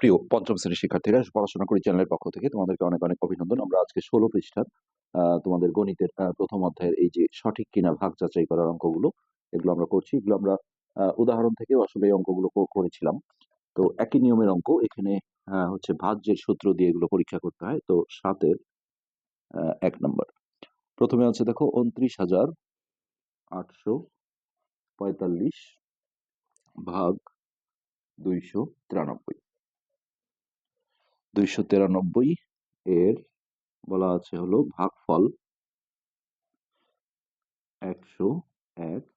প্রিয় পঞ্চম শ্রেণীর শিক্ষার্থীরা, পড়াশোনা করি চ্যানেলের পক্ষ থেকে তোমাদেরকে অনেক অনেক অভিনন্দন। আমরা আজকে 16 পৃষ্ঠার তোমাদের গণিতের প্রথম অধ্যায়ের এই যে সঠিক কিনা ভাগ যাচাই করার অঙ্কগুলো, এগুলো আমরা করছি। এগুলো আমরা উদাহরণ থেকেও আসলে এই অঙ্কগুলো করেছিলাম। তো একই নিয়মের অঙ্ক এখানে হচ্ছে ভাজ্যের সূত্র দিয়ে এগুলো পরীক্ষা করতে হয়। তো 7-এর 1 নম্বর প্রথমে আছে, দেখো, 29,845 ভাগ 293। 293 এর বলা আছে হলো ভাগফল 101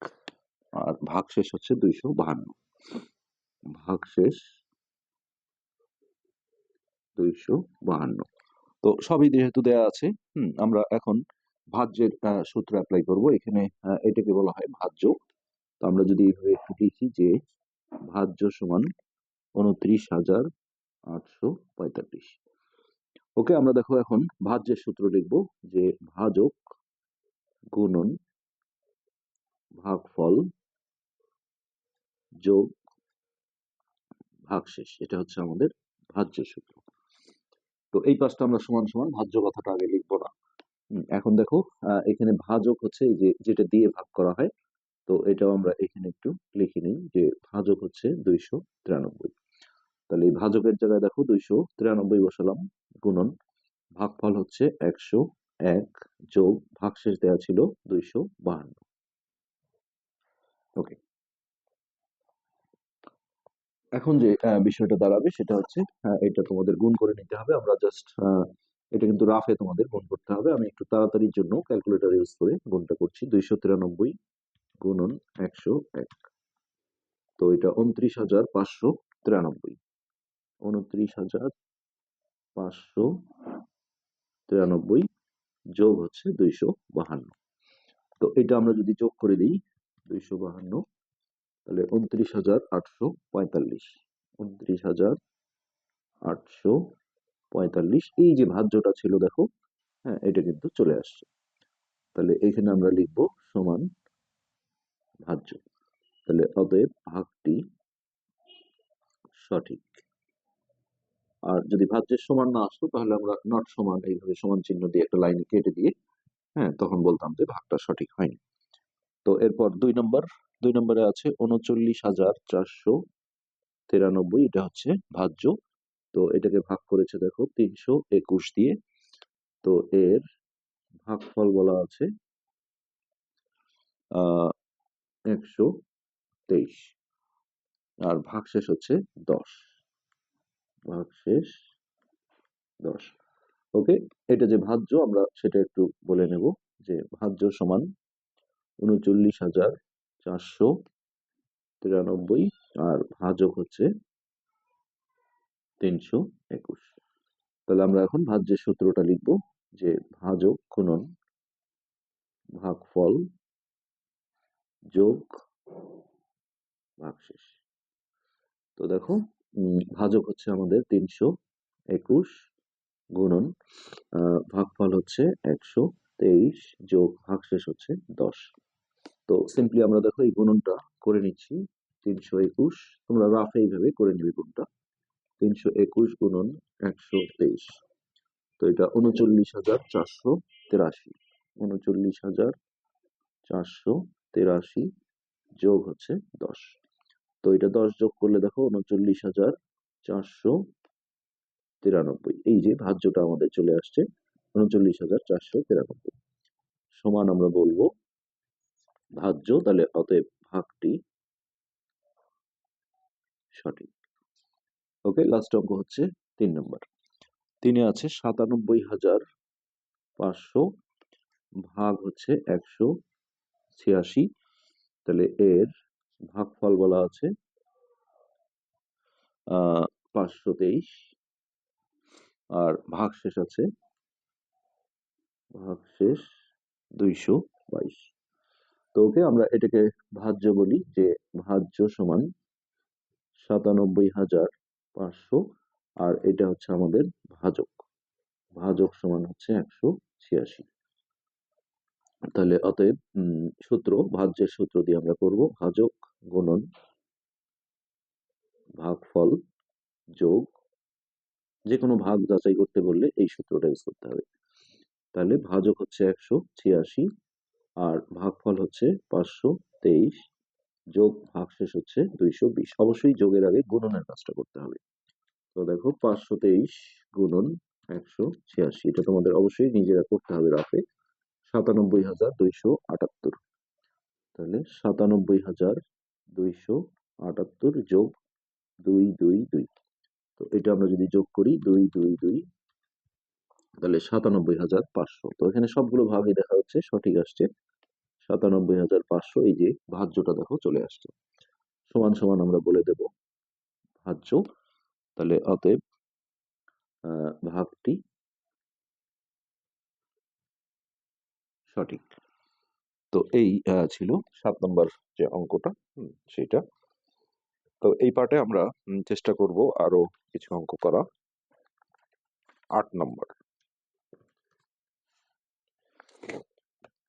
আর ভাগশেষ হচ্ছে 252। ভাগশেষ 252। তো সবই যেহেতু দেয়া আছে, আমরা এখন ভাজ্যের সূত্র অ্যাপ্লাই করব। এখানে এটাকে বলা হয় ভাজ্য। তো আমরা যদি এইভাবে একটু লিখি যে ভাজ্য সমান 29,845। ওকে, আমরা দেখো এখন ভাজ্যের সূত্র লিখব যে ভাজক গুণন ভাগফল যোগ ভাগশেষ, এটা হচ্ছে আমাদের ভাজ্যের সূত্র। তো এই পাশটা আমরা সমান সমান ভাজ্য কথাটা আগে লিখবো না। এখন দেখো, এখানে ভাজক হচ্ছে এই যে যেটা দিয়ে ভাগ করা হয়। তো এটাও আমরা এখানে একটু লিখে নিই যে ভাজক হচ্ছে 293। তাহলে এই ভাজকের জায়গায় দেখো 293 বসালাম, গুণন ভাগফল হচ্ছে 101 যোগ ভাগশেষ দেওয়া ছিল 252। ওকে, এখন যে বিষয়টা দাঁড়াবে সেটা হচ্ছে এটা তোমাদের গুণ করে নিতে হবে। আমরা জাস্ট এটা কিন্তু রাফে তোমাদের গুণ করতে হবে। আমি একটু তাড়াতাড়ির জন্য ক্যালকুলেটর ইউজ করে গুণটা করছি। 293 গুণন 101। তো এটা 29,593। 29,593 যোগ হচ্ছে 252। তো এটা আমরা যদি যোগ করে দিই 252, তাহলে 29,845। 29,845 এই যে ভাজ্যটা ছিল, দেখো, এটা কিন্তু চলে আসছে। তাহলে এখানে আমরা লিখবো সমান ভাজ্য। তাহলে অতএব ভাগটি সঠিক। আর যদি ভাজ্যের সমান না আসতো তাহলে আমরা নট সমান এইভাবে সমান চিহ্ন দিয়ে একটা লাইন কেটে দিয়ে তখন বলতাম যে ভাগটা সঠিক হয়নি। তো এরপর 2 নম্বরে আছে 39,493, এটা হচ্ছে ভাজ্য। তো এটাকে ভাগ করেছে দেখো 321 দিয়ে। তো এর ভাগফল বলা আছে 123 আর ভাগশেষ হচ্ছে 10। ভাগশেষ 10। ওকে, এটা যে ভাজ্য আমরা সেটা একটু বলে নেব যে ভাজ্য সমান 39,493 আর ভাজক হচ্ছে 321। তাহলে আমরা এখন ভাজ্যের সূত্রটা লিখব যে ভাজক গুণন ভাগফল যোগ ভাগশেষ। তো দেখো, ভাজক হচ্ছে আমাদের 321 গুণন ভাগফল হচ্ছে 123 যোগ ভাগশেষ হচ্ছে 10। তো সিম্পলি আমরা দেখো এই গুণনটা করে নিচ্ছি। 321 তোমরা রাফে এইভাবে করে নিবে গুণটা। 321 গুণন 123, তো এটা 39,483। 39,483 যোগ হচ্ছে 10। তো এটা 10 যোগ করলে দেখো 39,493, এই যে ভাজ্যটা আমাদের চলে আসছে 39,493 সমান আমরা বলবো ভাজ্য। তাহলে অতএব ভাগটি সঠিক। ওকে, লাস্ট অঙ্ক হচ্ছে 3 নম্বর। 3-এ আছে 97,500 ভাগ হচ্ছে 186। তাহলে এর ভাগফল বলা আছে 523 আর ভাগশেষ আছে ভাগশেষ 222। তো ওকে, আমরা এটাকে ভাজ্য বলি যে ভাজ্য সমান 97,500 আর এটা হচ্ছে আমাদের ভাজক। ভাজক সমান হচ্ছে 186। তাহলে অতএব সূত্র, ভাজ্যের সূত্র দিয়ে আমরা করব ভাজক গুণন ভাগফল যোগ যে কোনো ভাগ যাচাই করতে বললে এই সূত্রটা ইউজ করতে হবে। তাহলে ভাজক হচ্ছে 186 আর ভাগফল হচ্ছে 523 যোগ ভাগশেষ হচ্ছে 220। অবশ্যই যোগের আগে গুণনের কাজটা করতে হবে। তো দেখো 523 গুণন 186, এটা তোমাদের অবশ্যই নিজেরা করতে হবে রাফে। 97,278, তাহলে 97,278 যোগ 222। তো এটা আমরা যদি যোগ করি 222, তাহলে 97,500। তো এখানে সবগুলো ভাগই দেখা হচ্ছে সঠিক আসছে, 97,500। এই যে ভাজ্যটা দেখো চলে আসছে, সমান সমান আমরা বলে দেব ভাজ্য। তাহলে অতএব ভাগটি সঠিক। তো এই ছিল 7 নম্বর যে অঙ্কটা, সেটা। তো এই পার্টে আমরা চেষ্টা করব আরো কিছু অঙ্ক করা। 8 নম্বর।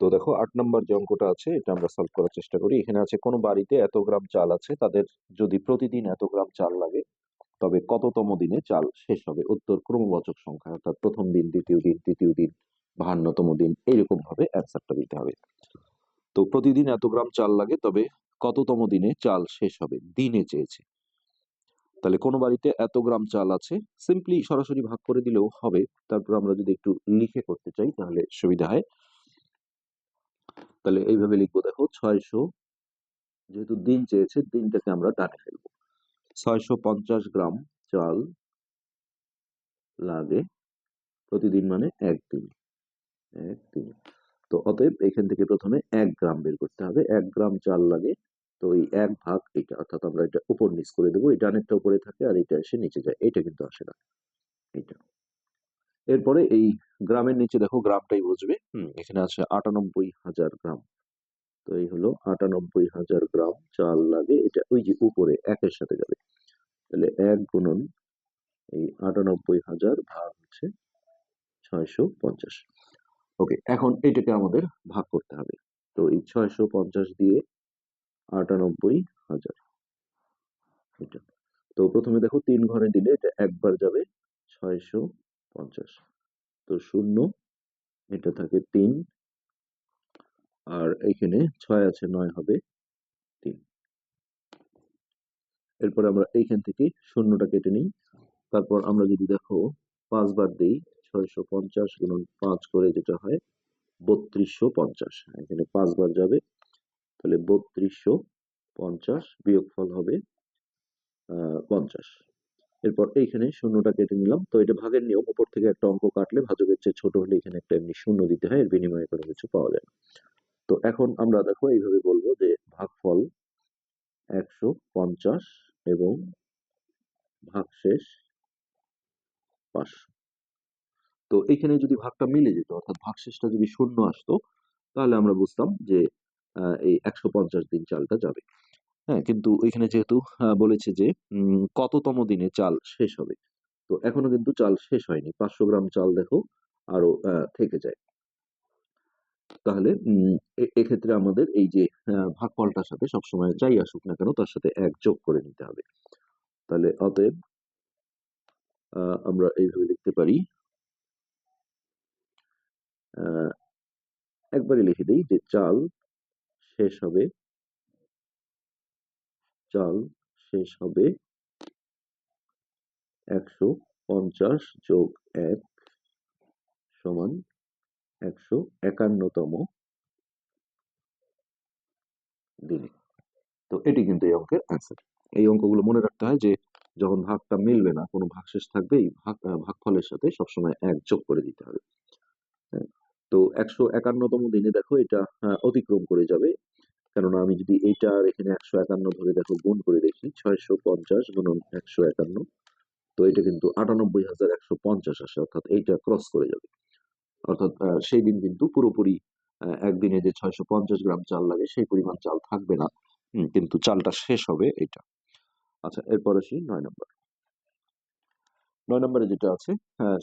তো দেখো 8 নম্বর যে অঙ্কটা আছে এটা আমরা সলভ করার চেষ্টা করি। এখানে আছে কোনো বাড়িতে এত গ্রাম চাল আছে, তাদের যদি প্রতিদিন এত গ্রাম চাল লাগে তবে কততম দিনে চাল শেষ হবে। উত্তর ক্রমবাচক সংখ্যা, অর্থাৎ প্রথম দিন, দ্বিতীয় দিন, তৃতীয় দিন, 52তম দিন, এইরকম ভাবে অ্যান্সারটা দিতে হবে। তো প্রতিদিন এত গ্রাম চাল লাগে, তবে কততম দিনে চাল শেষ হবে, দিনে চেয়েছে। তাহলে কোনো বাড়িতে এত গ্রাম চাল আছে, সিম্পলি সরাসরি ভাগ করে দিলেও হবে। তারপর আমরা যদি একটু লিখে করতে চাই তাহলে সুবিধা হয়। তাহলে এইভাবে লিখবো, দেখো 600, যেহেতু দিন চেয়েছে দিনটাকে আমরা ডানে ফেলবো। 650 গ্রাম চাল লাগে প্রতিদিন, মানে একদিন, একদিন। তো অতএব এখান থেকে প্রথমে 1 গ্রাম বের করতে হবে। 1 গ্রাম চাল লাগে, তো এই 1 ভাগ এটা, অর্থাৎ আমরা এটা উপর নিচ করে দেবো। এই ডানেরটা উপরে থাকে আর এটা এসে নিচে যায়, এটা কিন্তু আসে না, এটা। এরপরে এই গ্রামের নিচে দেখো গ্রামটাই বুঝবে, এখানে আছে 98,000 গ্রাম। তো এই হলো 98,000 গ্রাম চাল লাগে, এটা ওই যে উপরে একের সাথে যাবে। তাহলে 1 গুণন এই 98,000 ভাগ হচ্ছে 650। ওকে, এখন এটাকে আমাদের ভাগ করতে হবে। তো এই 650 দিয়ে 98,000, এটা। তো প্রথমে দেখো 3 ঘরে দিলে এটা একবার যাবে, 650। তো শূন্য, এটা থাকে 3, আর এখানে 6 আছে, 9 হবে 3। এরপর আমরা এইখান থেকে শূন্যটা কেটে নিই। তারপর আমরা যদি দেখো 5 বার দিই, 650 গুণন 5 করে যেটা হয় 3250। এখানে 5 বার যাবে, তাহলে 3250, বিয়োগফল হবে 50। এরপর এইখানে শূন্যটা কেটে নিলাম। তো এটা ভাগের নিয়ম, উপর থেকে একটা অঙ্ক কাটলে ভাজকের চেয়ে ছোট হলে এখানে একটা এমনি শূন্য দিতে হয়, এর বিনিময়ে কোনো কিছু পাওয়া যায় না। তো এখন আমরা দেখো এইভাবে বলবো যে ভাগফল 150 এবং ভাগশেষ 500। তো এখানে যদি ভাগটা মিলে যেত, অর্থাৎ ভাগশেষটা যদি শূন্য আসতো, তাহলে আমরা বুঝতাম যে এই 150 দিন চালটা যাবে। হ্যাঁ, কিন্তু এখানে যেহেতু বলেছে যে কততম দিনে চাল শেষ হবে, তো এখনো কিন্তু চাল শেষ হয়নি। 500 গ্রাম চাল দেখো আরো থেকে যায়। তাহলে এক্ষেত্রে আমাদের এই যে ভাগফলটার সাথে সবসময় যাই আসুক না কেন তার সাথে 1 যোগ করে নিতে হবে। তাহলে অতএব আমরা এইভাবে লিখতে পারি, আহ, একবারে লিখে দিই যে শেষ হবে চাল শেষ হবে 150 যোগ 1 সমান 151তম দিনে। তো এটি কিন্তু এই অঙ্কের অ্যান্সার। এই অঙ্কগুলো মনে রাখতে হয় যে যখন ভাগটা মিলবে না, কোনো ভাগশেষ থাকবে, এই ভাগফলের সাথে সবসময় 1 যোগ করে দিতে হবে। হ্যাঁ, তো 151তম দিনে দেখো এটা অতিক্রম করে যাবে। কেননা আমি যদি এইটা আর এখানে 151 ধরে দেখো গুণ করে দেখি, 650 গুণন 151, তো এটা কিন্তু 98,150 আসে, অর্থাৎ এইটা ক্রস করে যাবে। অর্থাৎ সেই দিন কিন্তু পুরোপুরি একদিনে যে 650 গ্রাম চাল লাগে সেই পরিমাণ চাল থাকবে না, কিন্তু চালটা শেষ হবে এটা। আচ্ছা, এরপর আসি 9 নম্বর। 9 নম্বরে যেটা আছে,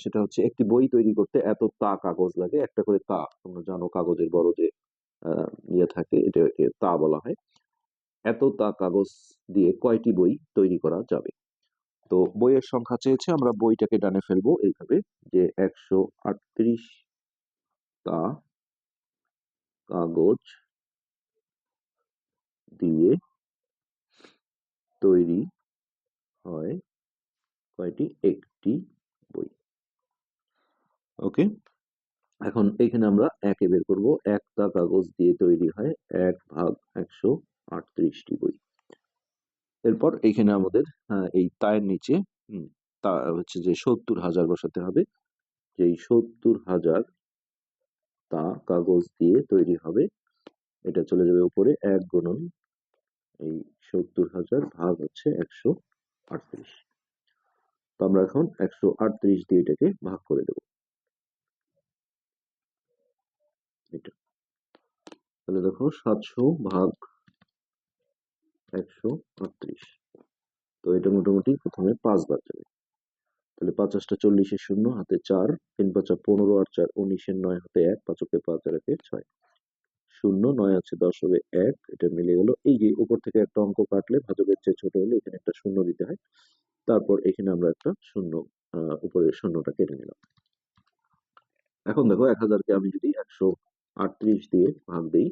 সেটা হচ্ছে একটি বই তৈরি করতে এত তা কাগজ লাগে। একটা করে তা, তোমরা জানো কাগজের বড় যে ইয়ে থাকে, এটাকে তা বলা হয়। এত তা কাগজ দিয়ে কয়টি বই তৈরি করা যাবে? তো বইয়ের সংখ্যা চেয়েছে, আমরা বইটাকে ডানে ফেলবো এইভাবে যে 138টা কাগজ দিয়ে তৈরি হয় কয়টি? একটি বই। ওকে, এখন এখানে আমরা একে বের করব। একটা কাগজ দিয়ে তৈরি হয় 1/138টি বই। এরপর এখানে আমাদের এই তায়ের নিচে তা হচ্ছে যে 70,000 বসাতে হবে। যে এই 70,000 তা কাগজ দিয়ে তৈরি হবে, এটা চলে যাবে উপরে 1 গুণন এই 70,000 ভাগ হচ্ছে 138। তো আমরা এখন 138 দিয়ে এটাকে ভাগ করে দেব। এটা তাহলে দেখো 700 ভাগ 138। তো এটা মোটামুটি প্রথমে 5 বার যাবে। তাহলে ৫ * ৪০ এর 0 হাতে 4, ৩ × ৫ = 15 আর 4 19 এর 9 হাতে 1, 5 × 5 আর 1 6, 0 9 আছে 10 হবে 1, এটা মিলে গেল। এই যে উপর থেকে একটা অঙ্ক কাটলে ভাজকের চেয়ে ছোট হলে এখানে একটা শূন্য দিতে হয়। তারপর এখানে আমরা একটা শূন্য উপরের শূন্যটা কেটে নিলাম। এখন দেখো 1000 কে আমি যদি 138 দিয়ে ভাগ দেই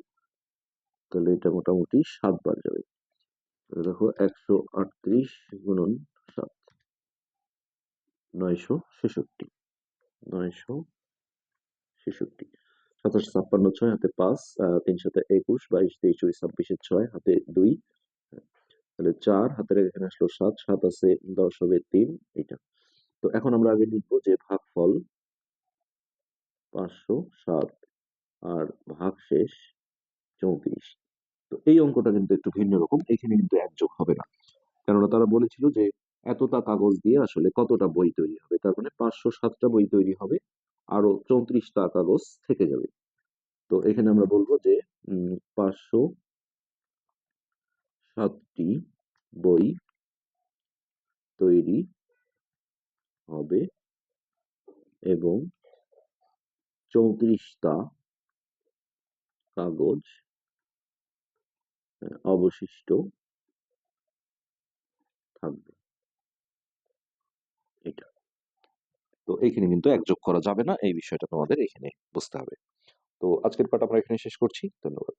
তাহলে এটা মোটামুটি 7 বার যাবে। তাহলে দেখো 138 গুণন 7, 966, 966, 27 56 6 হাতে 5, 3 7 21, 22 23 24 26 এর 6 হাতে 2, তাহলে 4 হাতের এখানে আসলো 7, 7 আছে 10 হবে 3, এটা। তো এখন আমরা আগে লিখবো যে ভাগফল 507 আর ভাগশেষ 34। তো এই অঙ্কটা কিন্তু একটু ভিন্ন রকম, এখানে কিন্তু এক যোগ হবে না, কেননা তারা বলেছিল যে এতটা কাগজ দিয়ে আসলে কতটা বই তৈরি হবে, তার মানে 507টা বই তৈরি হবে, আরো 34টা কাগজ থেকে যাবে। তো এখানে আমরা বলবো যে 507টি বই তৈরি হবে এবং 34টা কাগজ অবশিষ্ট থাকবে, এটা। তো এখানে কিন্তু এক যোগ করা যাবে না, এই বিষয়টা তোমাদের এখানে বুঝতে হবে। তো আজকের পাঠ আমরা এখানে শেষ করছি। ধন্যবাদ।